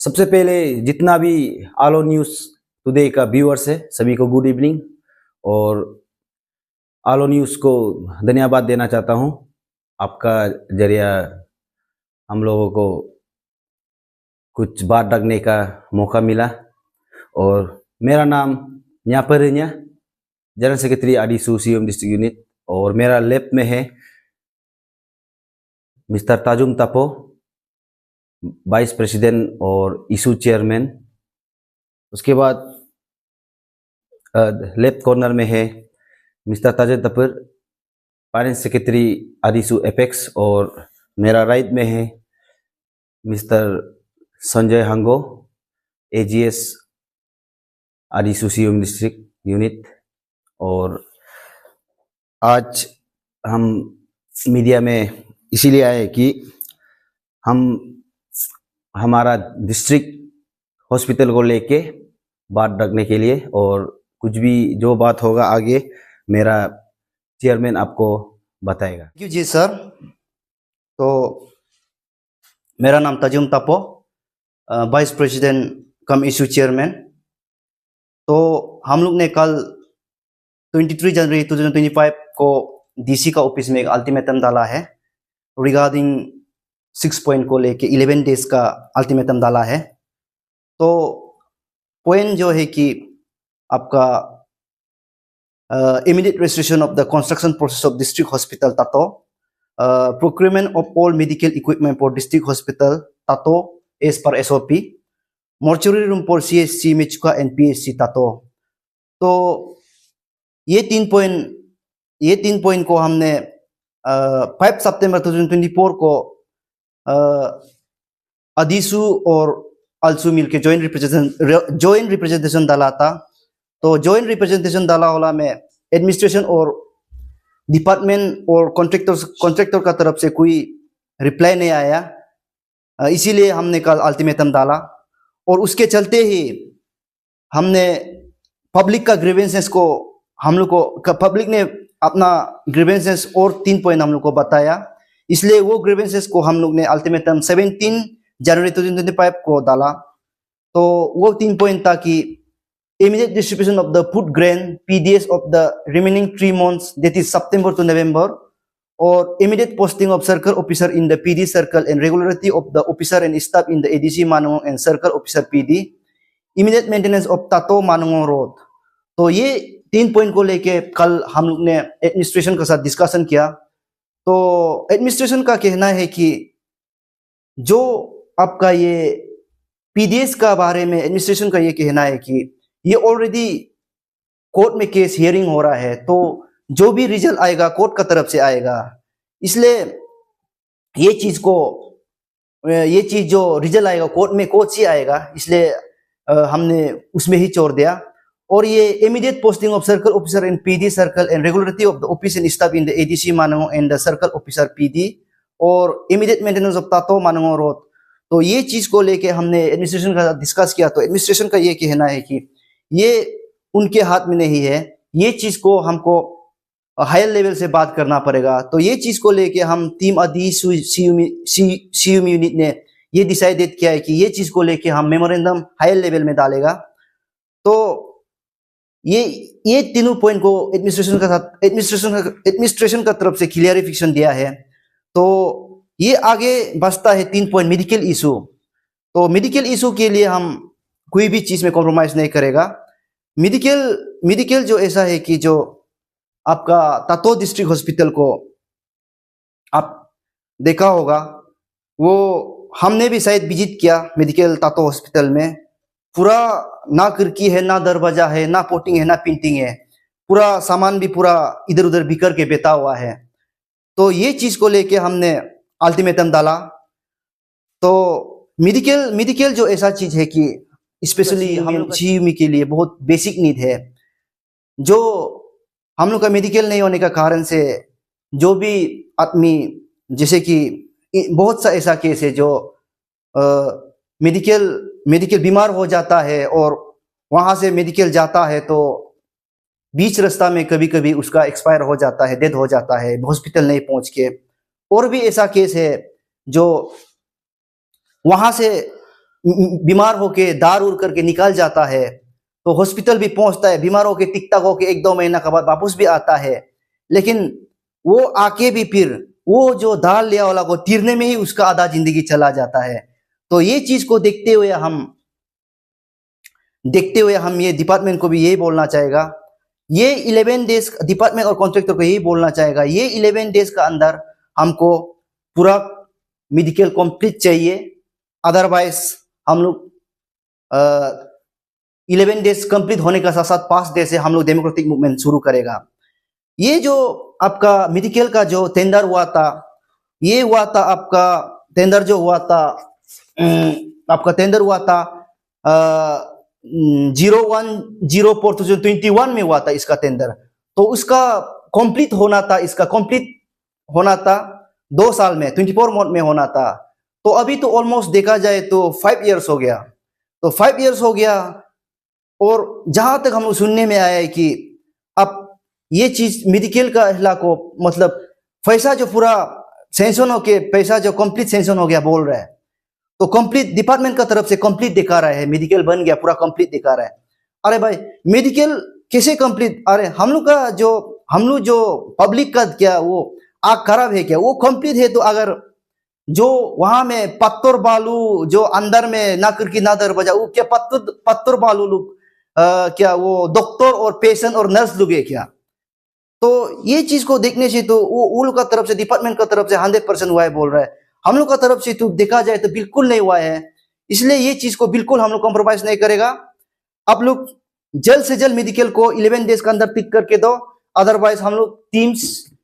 सबसे पहले जितना भी आलो न्यूज़ टुडे का व्यूअर्स है सभी को गुड इवनिंग। और आलो न्यूज़ को धन्यवाद देना चाहता हूँ। आपका जरिया हम लोगों को कुछ बात रखने का मौका मिला। और मेरा नाम Nyaparinya, general secretary Adisu CM district unit, और मेरा लेफ्ट में है mister Tajum Tapo, vice president और इशू चेयरमैन। उसके बाद लेफ्ट कॉर्नर में है mister Tajar Tapar, finance secretary Adisu apex, और मेरा राइट में है mister Sanjay Hango, AGS Adisu CM district unit. और आज हम मीडिया में इसीलिए आए कि हम हमारा डिस्ट्रिक्ट हॉस्पिटल को लेके बात रखने के लिए, और कुछ भी जो बात होगा आगे मेरा चेयरमैन आपको बताएगा। Thank you ji sir. तो मेरा नाम Tajum Tapo, vice president cum issue chairman. तो हम लोग ने कल 23 जनवरी 2025 को डीसी का ऑफिस में एक अल्टीमेटम डाला है रिगार्डिंग 6 पॉइंट को लेके 11 डेज का अल्टीमेटम डाला है। तो पॉइंट जो है कि आपका immediate restoration of the construction process of district hospital Tato, procurement of all medical equipment for district hospital Tato as per SOP, mortuary room for CHC Michuka and PHC Tato। तो ये तीन point को हमने 5 सितंबर 2024 को अदीसू और अल्सू मिल के joint representation डाला था। तो जॉइंट रिप्रेजेंटेशन डाला वाला में एडमिनिस्ट्रेशन और डिपार्टमेंट और कॉन्ट्रैक्टर का तरफ से कोई रिप्लाई नहीं आया, इसीलिए हमने कल अल्टीमेटम डाला। और उसके चलते ही हमने पब्लिक का ग्रीवेंसेस को पब्लिक ने अपना ग्रीवेंसेस और 3 पॉइंट हम लोग को बताया, इसलिए वो ग्रीवेंसेस को हम लोग ने अल्टीमेटम 17 जनवरी 2025 को डाला। तो वो 3 पॉइंट था कि immediate distribution of the food grain PDS of the remaining 3 months, that is September to November, or immediate posting of circle officer in the PD circle and regularity of the officer and staff in the ADC Manungong and circle officer PD, immediate maintenance of Tato Manungong road। तो ये 3 point को लेके कल हम लोग ने administration के साथ डिस्कशन किया। तो एडमिनिस्ट्रेशन का कहना है कि जो आपका ये पीडीएस का बारे में एडमिनिस्ट्रेशन का ये कहना है कि ये ऑलरेडी कोर्ट में केस हियरिंग हो रहा है, तो जो भी रिजल्ट आएगा कोर्ट का तरफ से आएगा, इसलिए ये चीज जो रिजल्ट आएगा कोर्ट से आएगा, इसलिए हमने उसमें ही छोड़ दिया। और ये immediate posting of circle officer in PD circle and regularity of the office and staff in the ADC Manango and the circle officer PD, और immediate maintenance of Tato Manango road. तो ये चीज को लेके हमने एडमिनिस्ट्रेशन का डिस्कस किया। तो एडमिनिस्ट्रेशन का ये कहना है कि ये उनके हाथ में नहीं है, ये चीज को हमको हायर लेवल से बात करना पड़ेगा। तो ये चीज को लेके हम टीम अदीसू सीयूम यूनिट ने ये डिसाइडेड किया है कि ये चीज को लेके हम मेमोरेंडम हायर लेवल में डालेगा। तो ये तीनों पॉइंट को एडमिनिस्ट्रेशन का तरफ से क्लियरिफिकेशन दिया है। तो ये आगे बचता है 3 पॉइंट मेडिकल इशू। तो मेडिकल इशू के लिए हम कोई भी चीज में कॉम्प्रोमाइज नहीं करेगा। मेडिकल जो ऐसा है कि जो आपका तातो डिस्ट्रिक्ट हॉस्पिटल को आप देखा होगा, वो हमने भी शायद विजिट किया मेडिकल तातो हॉस्पिटल में। पूरा ना खिड़की है, ना दरवाजा है, ना पोटिंग है, ना पेंटिंग है, पूरा सामान भी पूरा इधर उधर बिखर के बेता हुआ है। तो ये चीज को लेके हमने अल्टीमेटम डाला। तो मेडिकल जो ऐसा चीज है कि स्पेशली हम लोग सीयूमी के लिए बहुत बेसिक नीड है। जो हम लोग का मेडिकल नहीं होने का कारण से जो भी आदमी, जैसे कि बहुत सा ऐसा केस है जो मेडिकल बीमार हो जाता है और वहां से मेडिकल जाता है तो बीच रास्ता में कभी कभी उसका एक्सपायर हो जाता है, डेथ हो जाता है हॉस्पिटल नहीं पहुंच के। और भी ऐसा केस है जो वहां से बीमार होके दार उड़ करके निकाल जाता है, तो हॉस्पिटल भी पहुंचता है, बीमार होके टिक टाक होके 1-2 महीना के बाद वापस भी आता है, लेकिन वो आके भी फिर वो जो दाल लिया वाला को तीरने में ही उसका आधा जिंदगी चला जाता है। तो ये चीज को देखते हुए हम ये डिपार्टमेंट को भी यही बोलना चाहेगा, ये 11 डेज डिपार्टमेंट और कॉन्ट्रैक्टर को यही बोलना चाहेगा, ये 11 डेज का अंदर हमको पूरा मेडिकल कंप्लीट चाहिए, अदरवाइज हम लोग 11 डेज कंप्लीट होने का साथ साथ 5 डेज से हम लोग डेमोक्रेटिक मूवमेंट शुरू करेगा। ये जो आपका मेडिकल का जो टेंडर हुआ था, ये हुआ था आपका टेंडर जो हुआ था, आपका टेंडर हुआ था 01/04/2021 में हुआ था इसका टेंडर। तो उसका कंप्लीट होना था, इसका कंप्लीट होना था 2 साल में, 24 मंथ में होना था। तो अभी तो ऑलमोस्ट देखा जाए तो 5 इयर्स हो गया, तो 5 इयर्स हो गया, और जहां तक हम लोग सुनने में आया है कि अब ये चीज मेडिकल का हिला को मतलब पैसा जो पूरा सेंशन होके पैसा जो कंप्लीट सेंशन हो गया बोल रहा है, तो कंप्लीट डिपार्टमेंट का तरफ से कंप्लीट दिखा रहा है, मेडिकल बन गया पूरा कंप्लीट दिखा रहा है। अरे भाई मेडिकल कैसे कंप्लीट? अरे हम लोग जो पब्लिक का क्या वो आग खराब है क्या? वो कंप्लीट है तो अगर जो वहां में पत्थर बालू जो अंदर में ना करके ना दरवाजा, वो क्या पत्थर बालू लोग क्या वो डॉक्टर और पेशेंट और नर्स लोग है क्या? तो ये चीज को देखने से तो वो लोग का तरफ से डिपार्टमेंट का तरफ से 100% हुआ है बोल रहा है, हम लोग का तरफ से तो देखा जाए तो बिल्कुल नहीं हुआ है। इसलिए ये चीज को बिल्कुल हम लोग कॉम्प्रोमाइज नहीं करेगा। आप लोग जल्द से जल्द मेडिकल को 11 डेज के अंदर टिक करके दो, अदरवाइज हम लोग टीम्स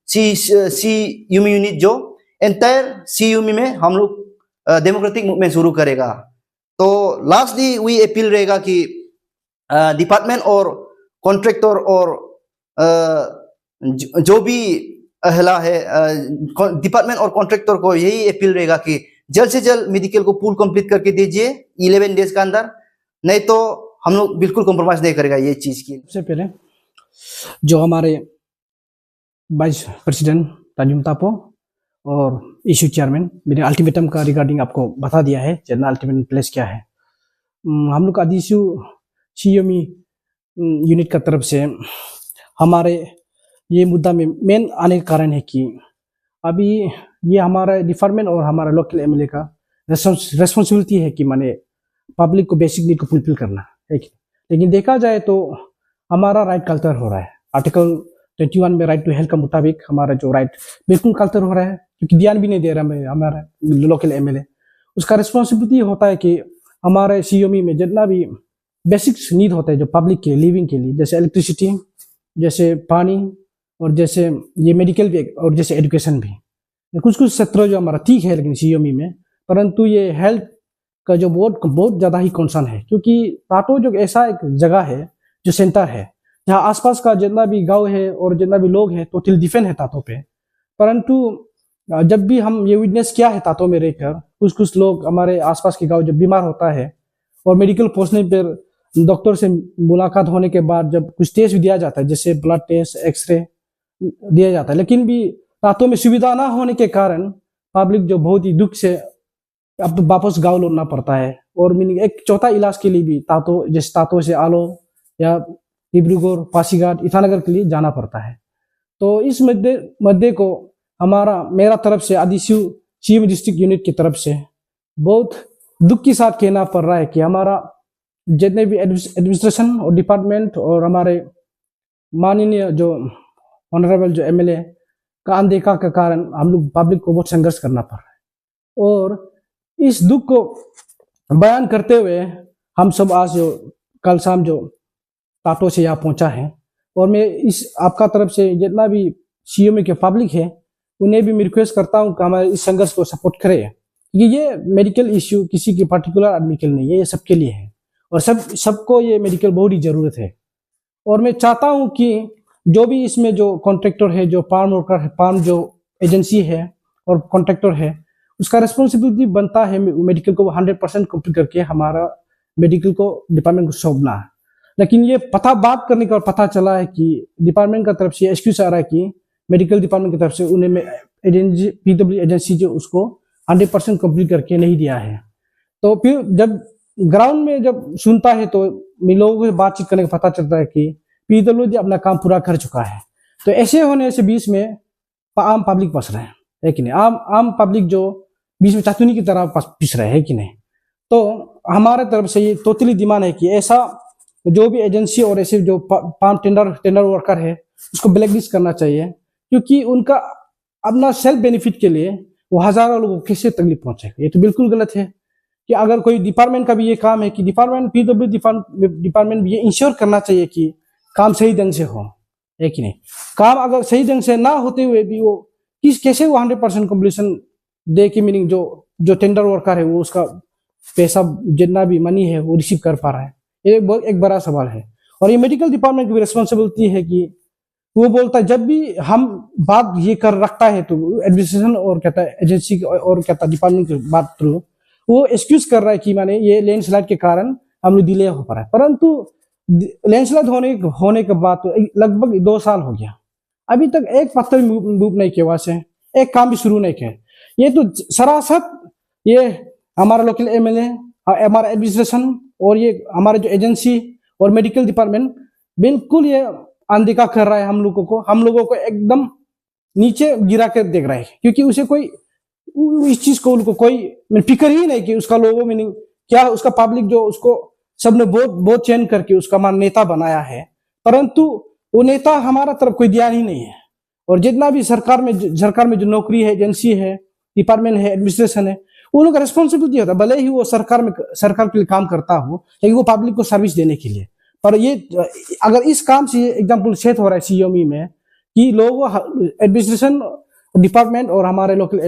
सी यूमी यूनिट जो एंटायर सी यूमी में हम लोग डेमोक्रेटिक मूवमेंट शुरू करेगा। तो लास्टली वही अपील रहेगा कि डिपार्टमेंट और कॉन्ट्रैक्टर और जो भी अहला है, डिपार्टमेंट और कॉन्ट्रैक्टर को यही अपील रहेगा कि जल्द से जल्द मेडिकल को पूल कंप्लीट करके दीजिए 11 डेज के अंदर, नहीं तो हम लोग बिल्कुल कॉम्प्रोमाइज नहीं करेगा ये चीज की। सबसे पहले जो हमारे वाइस प्रेसिडेंट ताजुम तापो और इशू चेयरमैन मेरे अल्टीमेटम का रिगार्डिंग आपको बता दिया है, जनरल अल्टीमेटम प्लेस क्या है। हम लोग का इशू सीएमई यूनिट का तरफ से हमारे ये मुद्दा में मेन आने का कारण है कि अभी ये हमारा डिपार्टमेंट और हमारा लोकल एमएलए का रेस्पॉन्सिबिलिटी है कि माने पब्लिक को बेसिक नीड को फुलफिल करना है। लेकिन देखा जाए तो हमारा राइट कल्चर हो रहा है, आर्टिकल 21 में राइट टू हेल्थ का मुताबिक हमारा जो राइट बिल्कुल कल्चर हो रहा है, क्योंकि ध्यान भी नहीं दे रहा हमारा लोकल एमएलए। उसका रिस्पॉन्सिबिलिटी होता है कि हमारे सीएमई में जितना भी बेसिक नीड होता है जो पब्लिक के लिविंग के लिए, जैसे इलेक्ट्रिसिटी, जैसे पानी, और जैसे ये मेडिकल भी, और जैसे एजुकेशन भी, कुछ क्षेत्र जो हमारा ठीक है लेकिन सीएमई में, परंतु ये हेल्थ का जो बहुत ज़्यादा ही कंसर्न है। क्योंकि तातो जो ऐसा एक जगह है जो सेंटर है जहाँ आसपास का जितना भी गांव है और जितना भी लोग हैं टोटल डिफेंड है तातो पे, परंतु जब भी हम ये विटनेस किया है तातो में रहकर, कुछ लोग हमारे आसपास के गाँव जब बीमार होता है और मेडिकल पहुँचने पर डॉक्टर से मुलाकात होने के बाद जब कुछ टेस्ट भी दिया जाता है, जैसे ब्लड टेस्ट, एक्सरे दिया जाता है, लेकिन भी तातो में सुविधा ना होने के कारण पब्लिक जो बहुत ही दुख से अब तो वापस गाँव लौटना पड़ता है। और मीनिंग एक चौथा इलाज के लिए भी तातो, जैसे तातो से आलो या डिब्रूगढ़, पासीघाट, ईटानगर के लिए जाना पड़ता है। तो इस मध्य को मेरा तरफ से आदिशु सीएम डिस्ट्रिक्ट यूनिट की तरफ से बहुत दुख के साथ कहना पड़ रहा है कि हमारा जितने भी एडमिनिस्ट्रेशन और डिपार्टमेंट और हमारे माननीय जो ऑनरेबल जो एमएलए का अनदेखा के कारण हम लोग पब्लिक को बहुत संघर्ष करना पड़ रहा है। और इस दुख को बयान करते हुए हम सब आज जो कल शाम जो तातो से यहाँ पहुंचा है, और मैं इस आपका तरफ से जितना भी सीएमए के पब्लिक है उन्हें भी मैं रिक्वेस्ट करता हूँ कि हमारे इस संघर्ष को सपोर्ट करें, क्योंकि ये मेडिकल इश्यू किसी के पर्टिकुलर आदमी के लिए नहीं है, ये सबके लिए है और सबको ये मेडिकल बहुत ही जरूरत है। और मैं चाहता हूँ कि जो भी इसमें जो कॉन्ट्रैक्टर है, जो फार्म वर्कर है, फार्म जो एजेंसी है और कॉन्ट्रैक्टर है, उसका रिस्पॉन्सिबिलिटी बनता है मेडिकल को 100% कंप्लीट करके हमारा मेडिकल को डिपार्टमेंट को सौंपना है। लेकिन ये बात करने का पता चला है कि डिपार्टमेंट का तरफ से एक्सक्यूज आ रहा है कि मेडिकल डिपार्टमेंट की तरफ से उन्हें पीडब्ल्यू एजेंसी जो उसको 100% कंप्लीट करके नहीं दिया है। तो फिर जब ग्राउंड में जब सुनता है तो लोगों से बातचीत करने का पता चलता है कि PWD अपना काम पूरा कर चुका है। तो ऐसे होने से बीच में आम पब्लिक फंस रहे हैं, है कि नहीं? आम पब्लिक जो बीच में चातुनी की तरह पिस रहे है कि नहीं? तो हमारे तरफ से ये टोटली डिमांड है कि ऐसा जो भी एजेंसी और ऐसे जो पाम टेंडर वर्कर है उसको ब्लैकलिस्ट करना चाहिए, क्योंकि उनका अपना सेल्फ बेनिफिट के लिए वो हजारों लोगों को कैसे तकलीफ पहुंचेगा। ये तो बिल्कुल गलत है कि अगर कोई डिपार्टमेंट का भी ये काम है कि PWD डिपार्टमेंट भी ये इंश्योर करना चाहिए कि काम सही ढंग से हो, है कि नहीं? काम अगर सही ढंग से ना होते हुए भी वो कैसे वो 100% कंप्लीशन दे के, मीनिंग जो टेंडर वर्कर है वो उसका पैसा जितना भी मनी है वो रिसीव कर पा रहा है, ये एक बड़ा सवाल है। और ये मेडिकल डिपार्टमेंट की भी रिस्पॉन्सिबिलिटी है कि वो बोलता है जब भी हम बात ये कर रखता है तो एडमिनिस्ट्रेशन और कहता है एजेंसी और कहता डिपार्टमेंट की बात थ्रू वो एक्सक्यूज कर रहा है कि माने ये लैंडस्लाइड के कारण हम लोग डिले हो पा रहा है। परंतु लैंडस्लाइड होने के बाद तो लगभग 2 साल हो गया, अभी तक एक पत्थर भी मूव नहीं किया, वहां से एक काम भी शुरू नहीं किया। ये तो सरासर ये हमारा लोकल MLA, हमारा एडमिनिस्ट्रेशन और ये हमारे जो एजेंसी और मेडिकल डिपार्टमेंट बिल्कुल ये अनदेखा कर रहा है हम लोगों को एकदम नीचे गिरा कर देख रहा है, क्योंकि उसे कोई इस चीज को उनको कोई फिक्र ही नहीं कि उसका लोगों मीनिंग क्या, उसका पब्लिक जो उसको सबने बहुत चयन करके उसका मान नेता बनाया है, परंतु वो नेता हमारा तरफ कोई ध्यान ही नहीं है। और जितना भी सरकार में जो नौकरी है, एजेंसी है, डिपार्टमेंट है, एडमिनिस्ट्रेशन है, वो लोग का रिस्पॉन्सिबिलिटी होता है, भले ही वो सरकार के लिए काम करता हो लेकिन वो पब्लिक को सर्विस देने के लिए। पर ये अगर इस काम से एग्जाम्पल सेट हो रहा है CME में कि लोग एडमिनिस्ट्रेशन डिपार्टमेंट और हमारे लोकल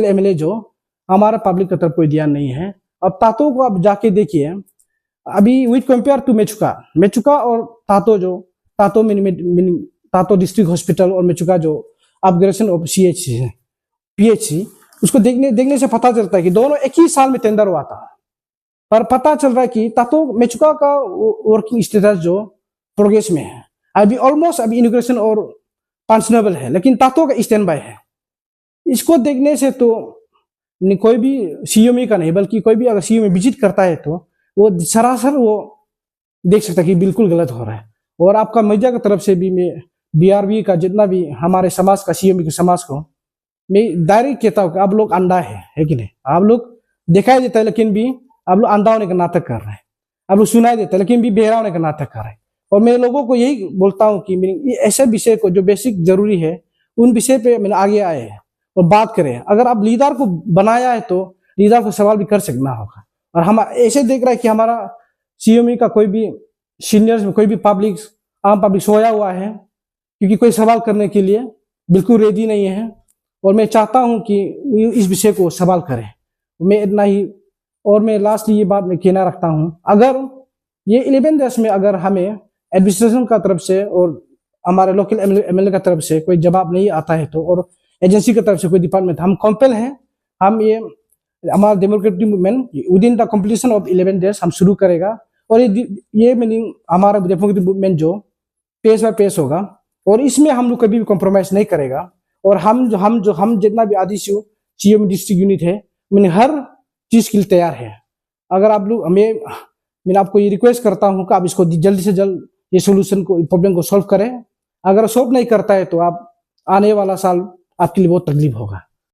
MLA जो हमारा पब्लिक की तरफ कोई ध्यान नहीं है। अब तातो को आप जाके देखिए, अभी विद कंपेयर टू मेचुका और तातो डिस्ट्रिक्ट हॉस्पिटल और मेचुका जो अपग्रेडेशन ऑफ PHC उसको देखने से पता चलता है कि दोनों एक ही साल में टेंडर हुआ था। पर पता चल रहा है कि तातो मेचुका का वर्किंग स्टेटस जो प्रोग्रेस में है, अभी ऑलमोस्ट अभी इनॉग्रेशन और फंक्शनेबल है, लेकिन तातो का स्टैंड बाय है। इसको देखने से तो कोई भी CME का नहीं बल्कि कोई भी अगर CME विजिट करता है तो वो सरासर वो देख सकता है कि बिल्कुल गलत हो रहा है। और आपका मीडिया की तरफ से भी मैं BRB का जितना भी हमारे समाज का CME के समाज को मैं डायरेक्ट कहता हूँ कि आप लोग अंधा है कि नहीं? आप लोग दिखाई देता है लेकिन भी आप लोग अंधा होने का नाटक कर रहे हैं, आप लोग सुनाई देता है लेकिन भी बेहरा होने का नाटक कर रहे हैं। और मैं लोगों को यही बोलता हूँ कि ऐसे विषय को जो बेसिक जरूरी है उन विषय पे मैंने आगे आए हैं और बात करें। अगर आप लीडर को बनाया है तो लीडर को सवाल भी कर सकना होगा। और हम ऐसे देख रहे हैं कि हमारा CME का कोई भी सीनियर्स में कोई भी आम पब्लिक सोया हुआ है, क्योंकि कोई सवाल करने के लिए बिल्कुल रेडी नहीं है। और मैं चाहता हूं कि इस विषय को सवाल करें। मैं इतना ही, और मैं लास्टली ये बात मैं कहना रखता हूं, अगर ये 11 डेज में अगर हमें एडमिनिस्ट्रेशन का तरफ से और हमारे लोकल MLA का तरफ से कोई जवाब नहीं आता है तो, और एजेंसी की तरफ से कोई डिपार्टमेंट, हम कॉम्पेल हैं, हम ये हमारा democratic movement with in the completion of 11 days हम शुरू करेगा। और ये मीनिंग हमारा डेमोक्रेटिक मूवमेंट जो पेस बाय पेस होगा और इसमें हम लोग कभी भी कॉम्प्रोमाइज नहीं करेगा। और हम जितना भी आदिशु CME डिस्ट्रिक्ट यूनिट है, मैंने हर चीज के लिए तैयार है। अगर आप लोग मैं आपको ये रिक्वेस्ट करता हूँ कि आप इसको जल्दी से जल्द ये सोल्यूशन को, प्रॉब्लम को सॉल्व करें। अगर सॉल्व नहीं करता है तो आप आने वाला साल आपके लिए बहुत तकलीफ होगा।